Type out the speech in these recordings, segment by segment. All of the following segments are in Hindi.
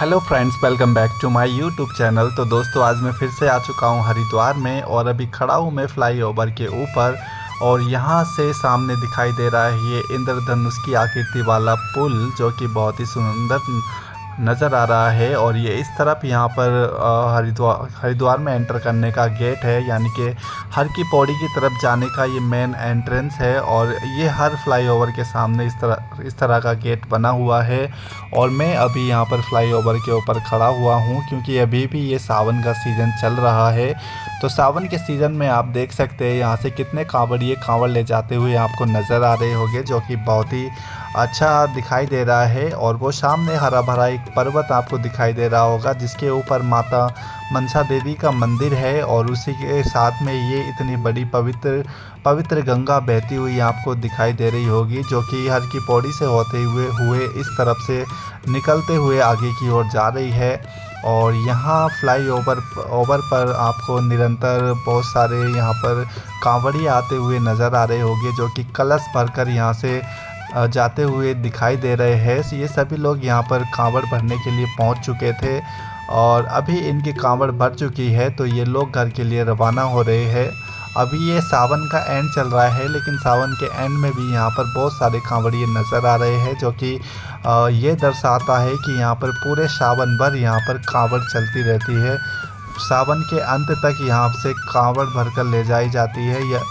Hello friends, welcome back to my YouTube channel. तो दोस्तों, आज मैं फिर से आ चुका हूँ हरिद्वार में और अभी खड़ा हूँ मैं फ्लाईओवर के ऊपर। और यहाँ से सामने दिखाई दे रहा है ये इंद्रधनुष की आकृति वाला पुल, जो कि बहुत ही सुंदर नज़र आ रहा है। और ये इस तरफ यहाँ पर हरिद्वार में एंटर करने का गेट है, यानी कि हर की पौड़ी की तरफ जाने का ये मेन एंट्रेंस है। और ये हर फ्लाईओवर के सामने इस तरह का गेट बना हुआ है। और मैं अभी यहाँ पर फ्लाईओवर के ऊपर खड़ा हुआ हूँ, क्योंकि अभी भी ये सावन का सीज़न चल रहा है। तो सावन के सीज़न में आप देख सकते हैं यहाँ से कितने कांवड़िए कांवड़ ले जाते हुए आपको नज़र आ रहे होंगे, जो कि बहुत ही अच्छा दिखाई दे रहा है। और वो सामने हरा भरा एक पर्वत आपको दिखाई दे रहा होगा, जिसके ऊपर माता मनसा देवी का मंदिर है। और उसी के साथ में ये इतनी बड़ी पवित्र गंगा बहती हुई आपको दिखाई दे रही होगी, जो कि हर की पौड़ी से होते हुए इस तरफ से निकलते हुए आगे की ओर जा रही है। और यहाँ फ्लाईओवर पर आपको निरंतर बहुत सारे यहाँ पर कांवड़िए आते हुए नज़र आ रहे होंगे, जो कि कलश भरकर यहाँ से जाते हुए दिखाई दे रहे हैं। ये सभी लोग यहाँ पर कांवड़ भरने के लिए पहुँच चुके थे और अभी इनकी कांवड़ भर चुकी है, तो ये लोग घर के लिए रवाना हो रहे हैं। अभी ये सावन का एंड चल रहा है, लेकिन सावन के एंड में भी यहाँ पर बहुत सारे कांवड़िए नज़र आ रहे हैं, जो कि ये दर्शाता है कि यहाँ पर पूरे सावन भर यहाँ पर कांवड़ चलती रहती है। सावन के अंत तक यहाँ से कांवड़ भरकर ले जाई जाती है।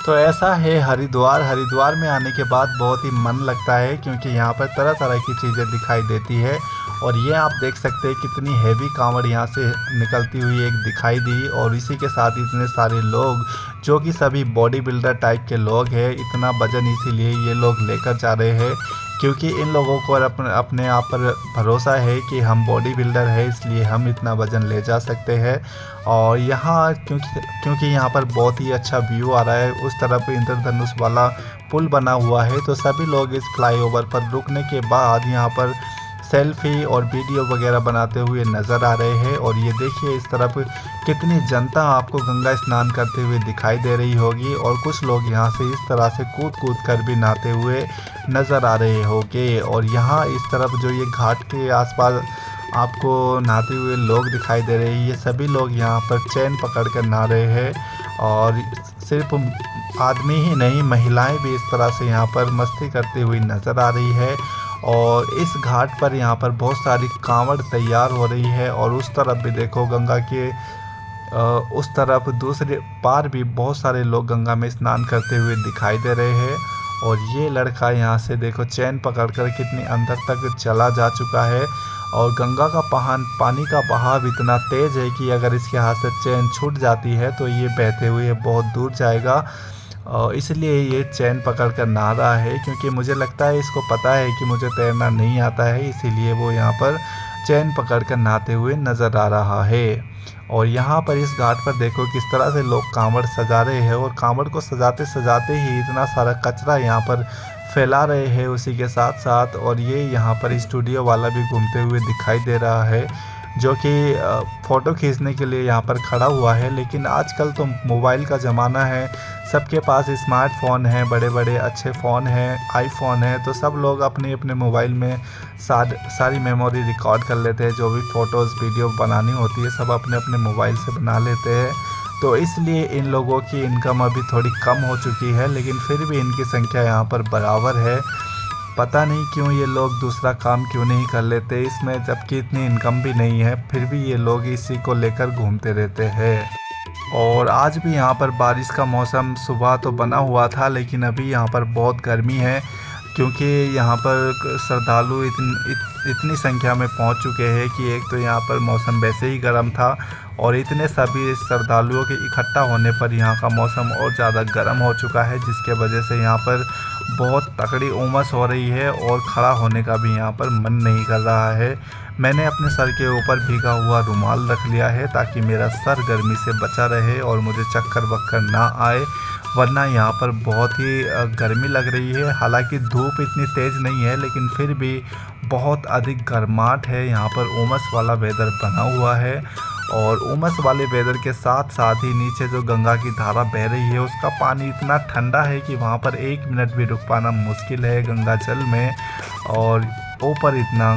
तो ऐसा है हरिद्वार में आने के बाद बहुत ही मन लगता है, क्योंकि यहाँ पर तरह तरह की चीज़ें दिखाई देती है। और ये आप देख सकते हैं कितनी हैवी कांवड़ यहाँ से निकलती हुई एक दिखाई दी। और इसी के साथ इतने सारे लोग, जो कि सभी बॉडी बिल्डर टाइप के लोग हैं, इतना वजन इसीलिए ये लोग लेकर जा रहे हैं, क्योंकि इन लोगों को अपने आप पर भरोसा है कि हम बॉडी बिल्डर है, इसलिए हम इतना वज़न ले जा सकते हैं। और यहाँ क्योंकि यहाँ पर बहुत ही अच्छा व्यू आ रहा है, उस तरफ इंद्रधनुष वाला पुल बना हुआ है, तो सभी लोग इस फ्लाईओवर पर रुकने के बाद यहाँ पर सेल्फी और वीडियो वगैरह बनाते हुए नज़र आ रहे हैं। और ये देखिए इस तरफ कितनी जनता आपको गंगा स्नान करते हुए दिखाई दे रही होगी, और कुछ लोग यहाँ से इस तरह से कूद कर भी नहाते हुए नज़र आ रहे होंगे। और यहाँ इस तरफ जो ये घाट के आसपास आपको नहाते हुए लोग दिखाई दे रहे हैं, ये सभी लोग यहाँ पर चैन पकड़ कर नहा रहे हैं। और सिर्फ आदमी ही नहीं, महिलाएं भी इस तरह से यहाँ पर मस्ती करती हुई नज़र आ रही है। और इस घाट पर यहाँ पर बहुत सारी कांवड़ तैयार हो रही है। और उस तरफ भी देखो, गंगा के उस तरफ दूसरे पार भी बहुत सारे लोग गंगा में स्नान करते हुए दिखाई दे रहे हैं। और ये लड़का यहाँ से देखो चैन पकड़कर कितनी अंदर तक चला जा चुका है। और गंगा का पानी का बहाव इतना तेज़ है कि अगर इसके हाथ से चैन छूट जाती है तो ये बहते हुए बहुत दूर जाएगा। इसलिए ये चैन पकड़ कर नहा रहा है, क्योंकि मुझे लगता है इसको पता है कि मुझे तैरना नहीं आता है, इसीलिए वो यहाँ पर चैन पकड़ कर नहाते हुए नज़र आ रहा है। और यहाँ पर इस घाट पर देखो किस तरह से लोग कांवड़ सजा रहे हैं, और कांवड़ को सजाते सजाते ही इतना सारा कचरा यहाँ पर फैला रहे हैं उसी के साथ साथ। और ये यहाँ पर स्टूडियो वाला भी घूमते हुए दिखाई दे रहा है, जो कि फ़ोटो खींचने के लिए यहाँ पर खड़ा हुआ है। लेकिन आजकल तो मोबाइल का ज़माना है, सबके पास स्मार्टफ़ोन है, बड़े बड़े अच्छे फ़ोन हैं, आईफोन है, तो सब लोग अपने अपने मोबाइल में सारी मेमोरी रिकॉर्ड कर लेते हैं। जो भी फ़ोटोज़ वीडियो बनानी होती है सब अपने अपने मोबाइल से बना लेते हैं। तो इसलिए इन लोगों की इनकम अभी थोड़ी कम हो चुकी है, लेकिन फिर भी इनकी संख्या यहाँ पर बराबर है। पता नहीं क्यों ये लोग दूसरा काम क्यों नहीं कर लेते इसमें, जबकि इतनी इनकम भी नहीं है, फिर भी ये लोग इसी को लेकर घूमते रहते हैं। और आज भी यहाँ पर बारिश का मौसम सुबह तो बना हुआ था, लेकिन अभी यहाँ पर बहुत गर्मी है, क्योंकि यहाँ पर श्रद्धालु इतनी संख्या में पहुँच चुके हैं कि एक तो यहाँ पर मौसम वैसे ही गर्म था, और इतने सभी श्रद्धालुओं के इकट्ठा होने पर यहाँ का मौसम और ज़्यादा गर्म हो चुका है, जिसके वजह से यहाँ पर बहुत तकड़ी उमस हो रही है और खड़ा होने का भी यहाँ पर मन नहीं कर रहा है। मैंने अपने सर के ऊपर भीगा हुआ रुमाल रख लिया है, ताकि मेरा सर गर्मी से बचा रहे और मुझे चक्कर वक्कर ना आए, वरना यहाँ पर बहुत ही गर्मी लग रही है। हालांकि धूप इतनी तेज़ नहीं है, लेकिन फिर भी बहुत अधिक गर्माहट है, यहाँ पर उमस वाला वेदर बना हुआ है। और उमस वाले वेदर के साथ साथ ही नीचे जो गंगा की धारा बह रही है उसका पानी इतना ठंडा है कि वहाँ पर 1 मिनट भी रुक पाना मुश्किल है गंगा जल में। और ऊपर इतना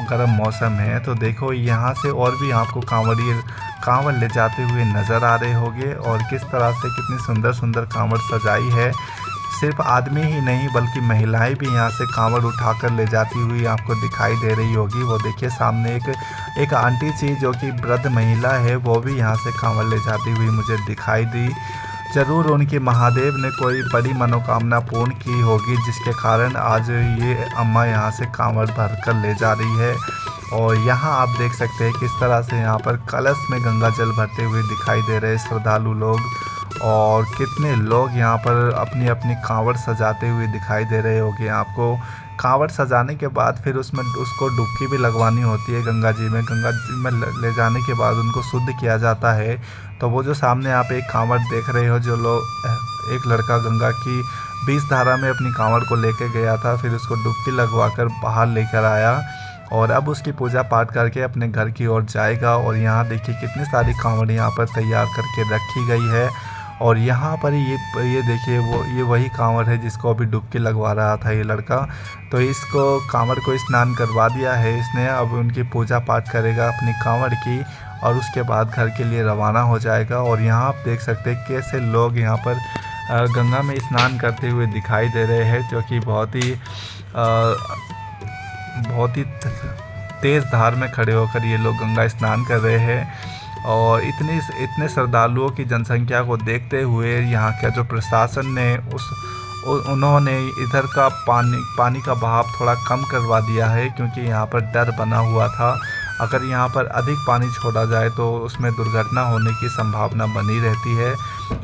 गर्म मौसम है। तो देखो यहाँ से और भी आपको कांवड़ ले जाते हुए नज़र आ रहे होंगे, और किस तरह से कितनी सुंदर सुंदर कांवड़ सजाई है। सिर्फ आदमी ही नहीं बल्कि महिलाएं भी यहाँ से कांवड़ उठाकर ले जाती हुई आपको दिखाई दे रही होगी। वो देखिए सामने एक आंटी जी जो कि वृद्ध महिला है, वो भी यहाँ से कांवड़ ले जाती हुई मुझे दिखाई दी। ज़रूर उनकी महादेव ने कोई बड़ी मनोकामना पूर्ण की होगी, जिसके कारण आज ये अम्मा यहाँ से कांवड़ भर कर ले जा रही है। और यहाँ आप देख सकते हैं किस तरह से यहाँ पर कलश में गंगा जल भरते हुए दिखाई दे रहे श्रद्धालु लोग, और कितने लोग यहाँ पर अपनी अपनी कांवड़ सजाते हुए दिखाई दे रहे होंगे आपको। कांवड़ सजाने के बाद फिर उसमें उसको डुबकी भी लगवानी होती है गंगा जी में ले जाने के बाद उनको शुद्ध किया जाता है। तो वो जो सामने आप एक कांवड़ देख रहे हो, जो लोग एक लड़का गंगा की 20 धारा में अपनी कांवड़ को लेकर गया था, फिर उसको डुबकी लगवाकर बाहर लेकर आया, और अब उसकी पूजा पाठ करके अपने घर की ओर जाएगा। और यहाँ देखिए कितनी सारी कांवड़ यहाँ पर तैयार करके रखी गई है। और यहाँ पर ये देखिए ये वही कांवड़ है जिसको अभी डुबकी लगवा रहा था ये लड़का। तो इसको कांवड़ को स्नान करवा दिया है इसने, अब उनकी पूजा पाठ करेगा अपनी कांवड़ की, और उसके बाद घर के लिए रवाना हो जाएगा। और यहाँ आप देख सकते हैं कैसे लोग यहाँ पर गंगा में स्नान करते हुए दिखाई दे रहे हैं, जो कि बहुत ही तेज़ धार में खड़े होकर ये लोग गंगा स्नान कर रहे हैं। और इतने श्रद्धालुओं की जनसंख्या को देखते हुए यहाँ का जो प्रशासन ने उन्होंने इधर का पानी का बहाव थोड़ा कम करवा दिया है, क्योंकि यहाँ पर डर बना हुआ था अगर यहाँ पर अधिक पानी छोड़ा जाए तो उसमें दुर्घटना होने की संभावना बनी रहती है।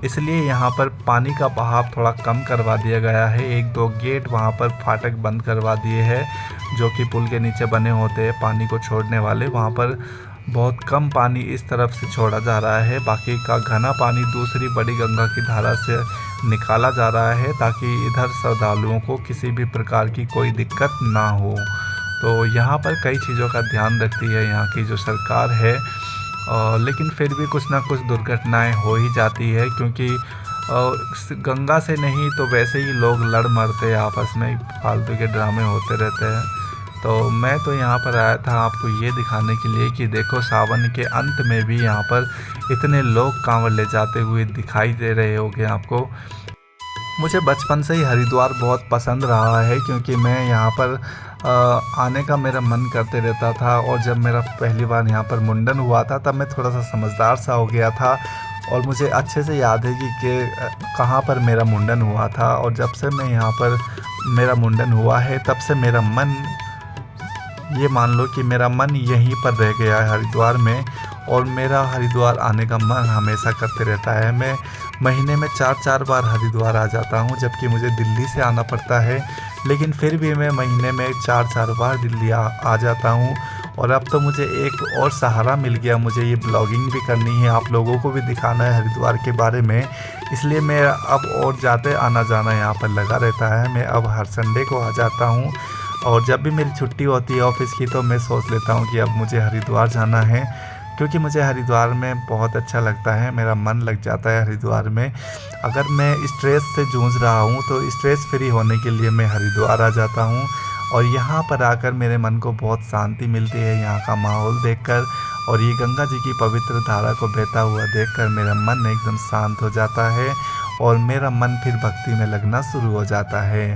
इसलिए यहाँ पर पानी का बहाव थोड़ा कम करवा दिया गया है। 1-2 गेट वहाँ पर फाटक बंद करवा दिए हैं, जो कि पुल के नीचे बने होते हैं पानी को छोड़ने वाले। वहाँ पर बहुत कम पानी इस तरफ से छोड़ा जा रहा है, बाकी का घना पानी दूसरी बड़ी गंगा की धारा से निकाला जा रहा है, ताकि इधर श्रद्धालुओं को किसी भी प्रकार की कोई दिक्कत ना हो। तो यहाँ पर कई चीज़ों का ध्यान रखती है यहाँ की जो सरकार है, लेकिन फिर भी कुछ ना कुछ दुर्घटनाएं हो ही जाती है, क्योंकि गंगा से नहीं तो वैसे ही लोग लड़ मरते हैं आपस में, फालतू के ड्रामे होते रहते हैं। तो मैं तो यहाँ पर आया था आपको ये दिखाने के लिए कि देखो सावन के अंत में भी यहाँ पर इतने लोग कांवड़ ले जाते हुए दिखाई दे रहे होंगे आपको। मुझे बचपन से ही हरिद्वार बहुत पसंद रहा है, क्योंकि मैं यहाँ पर आने का मेरा मन करते रहता था। और जब मेरा पहली बार यहाँ पर मुंडन हुआ था तब मैं थोड़ा सा समझदार सा हो गया था, और मुझे अच्छे से याद है कि कहाँ पर मेरा मुंडन हुआ था। और जब से मैं यहाँ पर मेरा मुंडन हुआ है तब से मेरा मन, ये मान लो कि मेरा मन यहीं पर रह गया है हरिद्वार में, और मेरा हरिद्वार आने का मन हमेशा करते रहता है। मैं महीने में 4-4 बार हरिद्वार आ जाता हूँ, जबकि मुझे दिल्ली से आना पड़ता है, लेकिन फिर भी मैं महीने में 4-4 बार दिल्ली आ जाता हूँ। और अब तो मुझे एक और सहारा मिल गया, मुझे ये ब्लॉगिंग भी करनी है, आप लोगों को भी दिखाना है हरिद्वार के बारे में, इसलिए मैं अब और ज़्यादा आना जाना यहाँ पर लगा रहता है। मैं अब हर संडे को आ जाता हूँ, और जब भी मेरी छुट्टी होती है ऑफिस की तो मैं सोच लेता हूँ कि अब मुझे हरिद्वार जाना है, क्योंकि मुझे हरिद्वार में बहुत अच्छा लगता है, मेरा मन लग जाता है हरिद्वार में। अगर मैं स्ट्रेस से जूझ रहा हूँ तो स्ट्रेस फ्री होने के लिए मैं हरिद्वार आ जाता हूँ, और यहाँ पर आकर मेरे मन को बहुत शांति मिलती है यहाँ का माहौल देखकर, और ये गंगा जी की पवित्र धारा को बहता हुआ देखकर मेरा मन एकदम शांत हो जाता है, और मेरा मन फिर भक्ति में लगना शुरू हो जाता है।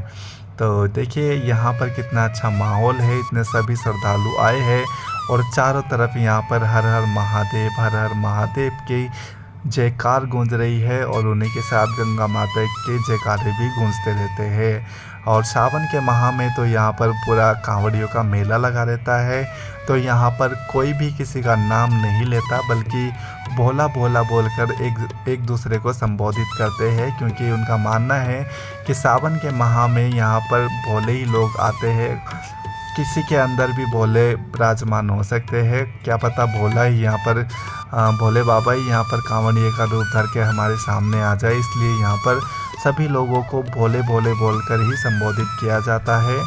तो देखिए यहाँ पर कितना अच्छा माहौल है, इतने सभी श्रद्धालु आए हैं, और चारों तरफ यहाँ पर हर हर महादेव की जयकार गूंज रही है, और उन्हीं के साथ गंगा माता के जयकारे भी गूंजते रहते हैं। और सावन के माह में तो यहाँ पर पूरा कांवड़ियों का मेला लगा रहता है, तो यहाँ पर कोई भी किसी का नाम नहीं लेता, बल्कि भोला भोला बोलकर एक दूसरे को संबोधित करते हैं, क्योंकि उनका मानना है कि सावन के माह में यहाँ पर भोले ही लोग आते हैं। किसी के अंदर भी भोले विराजमान हो सकते हैं, क्या पता भोला ही यहाँ पर भोले बाबा ही यहाँ पर कांवड़िए का रूप धर के हमारे सामने आ जाए, इसलिए यहाँ पर सभी लोगों को भोले भोले बोलकर ही संबोधित किया जाता है।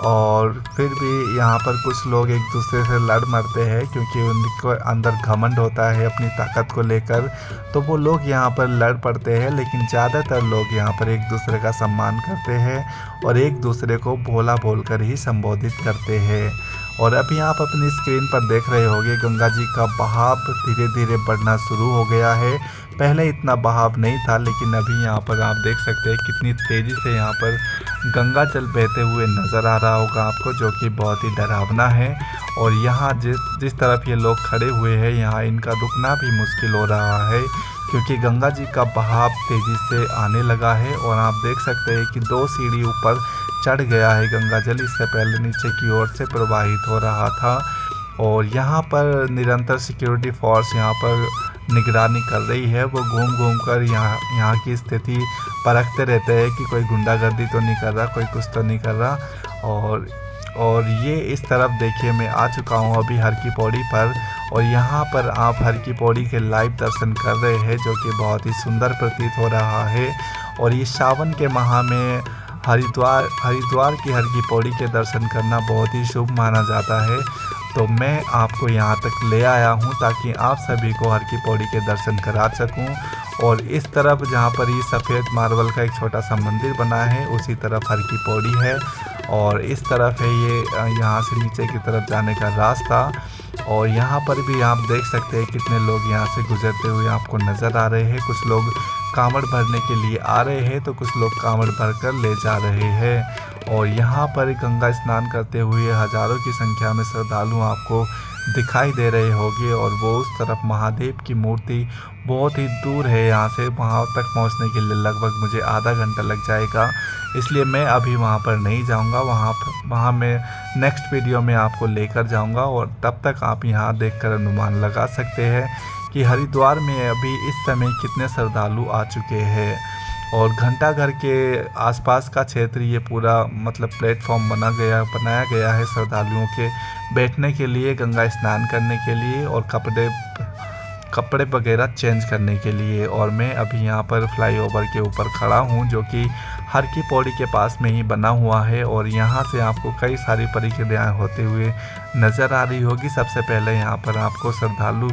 और फिर भी यहाँ पर कुछ लोग एक दूसरे से लड़ मरते हैं क्योंकि उनको अंदर घमंड होता है अपनी ताकत को लेकर, तो वो लोग यहाँ पर लड़ पड़ते हैं। लेकिन ज़्यादातर लोग यहाँ पर एक दूसरे का सम्मान करते हैं और एक दूसरे को भोला बोलकर ही संबोधित करते हैं। और अभी आप अपनी स्क्रीन पर देख रहे होंगे गंगा जी का बहाव धीरे धीरे बढ़ना शुरू हो गया है। पहले इतना बहाव नहीं था, लेकिन अभी यहाँ पर आप देख सकते हैं कितनी तेज़ी से यहाँ पर गंगा जल बहते हुए नज़र आ रहा होगा आपको, जो कि बहुत ही डरावना है। और यहाँ जिस तरफ ये लोग खड़े हुए हैं, यहाँ इनका रुकना भी मुश्किल हो रहा है क्योंकि गंगा जी का बहाव तेज़ी से आने लगा है। और आप देख सकते हैं कि 2 सीढ़ी ऊपर चढ़ गया है गंगा जल, इससे पहले नीचे की ओर से प्रवाहित हो रहा था। और यहाँ पर निरंतर सिक्योरिटी फोर्स यहाँ पर निगरानी कर रही है। वो घूम घूम कर यहाँ की स्थिति परखते रहते हैं कि कोई गुंडागर्दी तो नहीं कर रहा, कोई कुछ तो नहीं कर रहा। और ये इस तरफ देखिए, मैं आ चुका हूँ अभी हर की पौड़ी पर, और यहाँ पर आप हर की पौड़ी के लाइव दर्शन कर रहे हैं, जो कि बहुत ही सुंदर प्रतीत हो रहा है। और ये सावन के माह में हरिद्वार की हर की पौड़ी के दर्शन करना बहुत ही शुभ माना जाता है। तो मैं आपको यहाँ तक ले आया हूँ ताकि आप सभी को हर की पौड़ी के दर्शन करा सकूँ। और इस तरफ जहाँ पर ये सफ़ेद मार्बल का एक छोटा सा मंदिर बना है, उसी तरफ हर की पौड़ी है। और इस तरफ है ये यहाँ से नीचे की तरफ जाने का रास्ता। और यहाँ पर भी आप देख सकते हैं कितने लोग यहाँ से गुजरते हुए आपको नज़र आ रहे हैं। कुछ लोग कांवड़ भरने के लिए आ रहे हैं तो कुछ लोग कांवड़ भरकर ले जा रहे हैं। और यहाँ पर गंगा स्नान करते हुए हज़ारों की संख्या में श्रद्धालु आपको दिखाई दे रहे होंगे। और वो उस तरफ महादेव की मूर्ति बहुत ही दूर है यहाँ से, वहाँ तक पहुँचने के लिए लगभग मुझे आधा घंटा लग जाएगा, इसलिए मैं अभी वहाँ पर नहीं जाऊँगा। वहाँ मैं नेक्स्ट वीडियो में आपको लेकर जाऊँगा। और तब तक आप यहाँ देखकर अनुमान लगा सकते हैं कि हरिद्वार में अभी इस समय कितने श्रद्धालु आ चुके हैं। और घंटाघर के आसपास का क्षेत्र ये पूरा मतलब प्लेटफॉर्म बनाया गया है श्रद्धालुओं के बैठने के लिए, गंगा स्नान करने के लिए और कपड़े वगैरह चेंज करने के लिए। और मैं अभी यहाँ पर फ्लाईओवर के ऊपर खड़ा हूँ, जो कि हर की पौड़ी के पास में ही बना हुआ है। और यहाँ से आपको कई सारी प्रक्रियाएं होते हुए नज़र आ रही होगी। सबसे पहले यहाँ पर आपको श्रद्धालु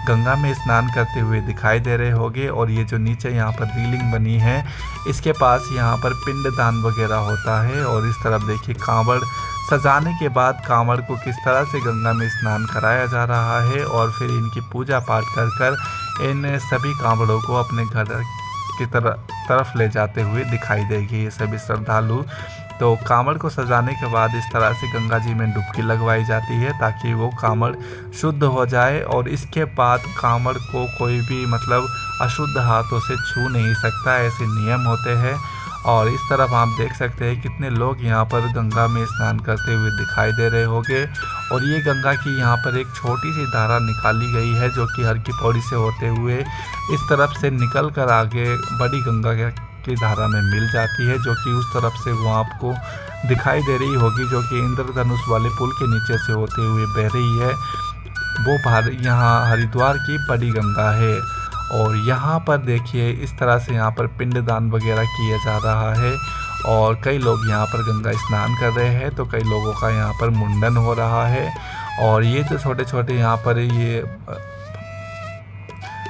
गंगा में स्नान करते हुए दिखाई दे रहे होंगे। और ये जो नीचे यहाँ पर रीलिंग बनी है, इसके पास यहाँ पर पिंडदान वगैरह होता है। और इस तरफ देखिए कांवड़ सजाने के बाद कांवड़ को किस तरह से गंगा में स्नान कराया जा रहा है। और फिर इनकी पूजा पाठ कर इन सभी कांवड़ों को अपने घर की तरफ ले जाते हुए दिखाई देगी ये सभी श्रद्धालु। तो कांवड़ को सजाने के बाद इस तरह से गंगा जी में डुबकी लगवाई जाती है ताकि वो कांवड़ शुद्ध हो जाए। और इसके बाद कांवड़ को कोई भी मतलब अशुद्ध हाथों से छू नहीं सकता, ऐसे नियम होते हैं। और इस तरफ आप देख सकते हैं कितने लोग यहाँ पर गंगा में स्नान करते हुए दिखाई दे रहे होंगे। और ये गंगा की यहाँ पर एक छोटी सी धारा निकाली गई है, जो कि हर की पौड़ी से होते हुए इस तरफ से निकल कर आगे बड़ी गंगा की धारा में मिल जाती है, जो कि उस तरफ से वो आपको दिखाई दे रही होगी, जो कि इंद्रधनुष वाले पुल के नीचे से होते हुए बह रही है। वो यहाँ हरिद्वार की बड़ी गंगा है। और यहाँ पर देखिए इस तरह से यहाँ पर पिंडदान वगैरह किया जा रहा है। और कई लोग यहाँ पर गंगा स्नान कर रहे हैं, तो कई लोगों का यहाँ पर मुंडन हो रहा है। और ये जो छोटे छोटे यहाँ पर ये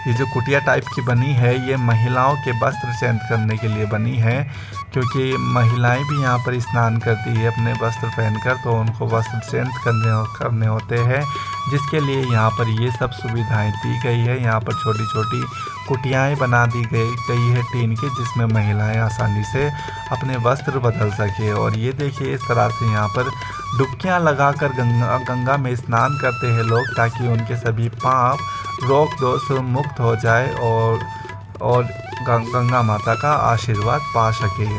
जो कुटिया टाइप की बनी है, ये महिलाओं के वस्त्र चेंज करने के लिए बनी है, क्योंकि महिलाएं भी यहाँ पर स्नान करती है अपने वस्त्र पहनकर, तो उनको वस्त्र चेंज करने होते हैं, जिसके लिए यहाँ पर ये सब सुविधाएं दी गई है। यहाँ पर छोटी छोटी कुटियाएं बना दी गई है टीन की, जिसमें महिलाएं आसानी से अपने वस्त्र बदल सके। और ये देखिए इस तरह से यहाँ पर डुबकियाँ लगाकर गंगा में स्नान करते हैं लोग, ताकि उनके सभी पाप रोग दोष मुक्त हो जाए और गंगा माता का आशीर्वाद पा सके।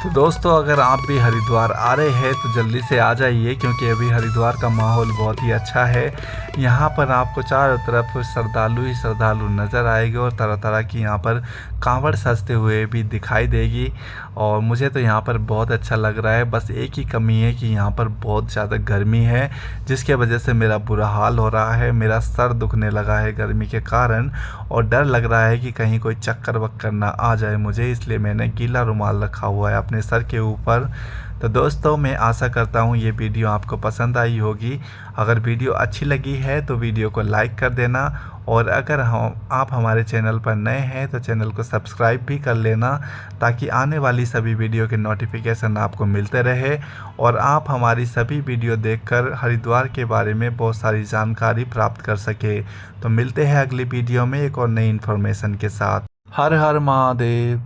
तो दोस्तों, अगर आप भी हरिद्वार आ रहे हैं तो जल्दी से आ जाइए, क्योंकि अभी हरिद्वार का माहौल बहुत ही अच्छा है। यहाँ पर आपको चारों तरफ श्रद्धालु ही श्रद्धालु नज़र आएंगे और तरह तरह की यहाँ पर कांवड़ सजते हुए भी दिखाई देगी। और मुझे तो यहाँ पर बहुत अच्छा लग रहा है। बस एक ही कमी है कि यहाँ पर बहुत ज़्यादा गर्मी है, जिसके वजह से मेरा बुरा हाल हो रहा है। मेरा सर दुखने लगा है गर्मी के कारण, और डर लग रहा है कि कहीं कोई चक्कर वक्कर ना आ जाए मुझे, इसलिए मैंने गीला रुमाल रखा हुआ है अपने सर के ऊपर। तो दोस्तों मैं आशा करता हूँ ये वीडियो आपको पसंद आई होगी। अगर वीडियो अच्छी लगी है तो वीडियो को लाइक कर देना, और अगर आप हमारे चैनल पर नए हैं तो चैनल को सब्सक्राइब भी कर लेना, ताकि आने वाली सभी वीडियो के नोटिफिकेशन आपको मिलते रहे और आप हमारी सभी वीडियो देखकर हरिद्वार के बारे में बहुत सारी जानकारी प्राप्त कर सके। तो मिलते हैं अगली वीडियो में एक और नई इन्फॉर्मेशन के साथ। हर हर महादेव।